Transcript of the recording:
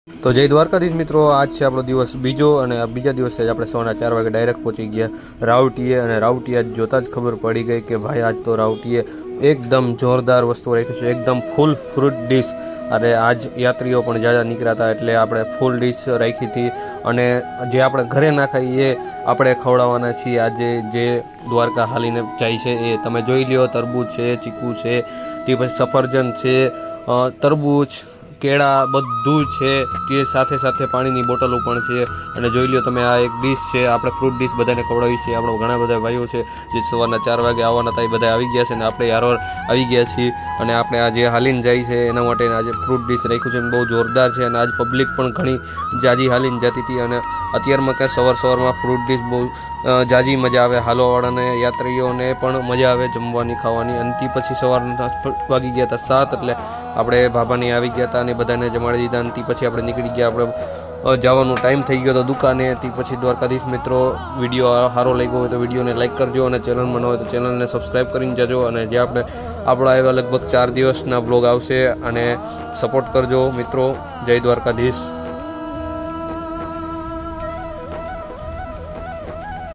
તો જય દ્વારકાધીશ મિત્રો, આજ છે આપણો દિવસ બીજો અને આ બીજા દિવસે જ આપણે સવારના 4 વાગે ડાયરેક્ટ પહોંચી ગયા રાવટીએ અને રાવટીએ જોતાં જ ખબર પડી ગઈ કે ભાઈ આજ તો રાવટીએ એકદમ જોરદાર વસ્તુ રાખી છે, એકદમ ફૂલ ફ્રૂટ ડીશ. અને આજ યાત્રીઓ પણ જ્યાં નીકળ્યા હતા એટલે આપણે ફૂલ ડીશ રાખી હતી અને જે આપણે ઘરે ના ખાઈએ એ આપણે ખવડાવવાના છીએ. આજે જે દ્વારકા હાલીને જાય છે એ તમે જોઈ લ્યો, તરબૂચ છે, ચીકુ છે, તે પછી સફરજન છે, તરબૂચ, કેળા બધું છે, તે સાથે સાથે પાણીની બોટલો પણ છે. અને જોઈ લ્યો તમે, આ એક ડીશ છે, આપણે ફ્રૂટ ડીશ બધાને ખવડાવી છે. આપણો ઘણા બધા ભાઈઓ છે જે સવારના 4 વાગે આવવાના હતા એ બધા આવી ગયા છે અને આપણે યાર આવી ગયા છીએ. અને આપણે આ જે હાલીને જાય છે એના માટે આજે ફ્રૂટ ડીશ રાખ્યું છે, બહુ જોરદાર છે. અને આજ પબ્લિક પણ ઘણી જાજી હાલીને જતી હતી અને અત્યારમાં ક્યાં સવારમાં ફ્રૂટ ડીશ બહુ જાજી મજા આવે, હાલવાવાળાને યાત્રીઓને પણ મજા આવે જમવાની ખાવાની. અને તે પછી સવારના વાગી ગયા હતા 7 એટલે આપણે ભાભાની આવી ગયા હતા અને બધાને જમાડી દીધા. અને તે પછી આપણે નીકળી ગયા, આપણે જવાનો ટાઈમ થઈ ગયો હતો દુકાને. તે પછી દ્વારકાધીશ મિત્રો, વિડીયો સારો લાગ્યો હોય તો વિડીયોને લાઇક કરજો અને ચેનલમાં ન હોય તો ચેનલને સબસ્ક્રાઈબ કરીને જજો. અને જે આપણા એવા લગભગ 4 દિવસના બ્લોગ આવશે અને સપોર્ટ કરજો મિત્રો. જય દ્વારકાધીશ.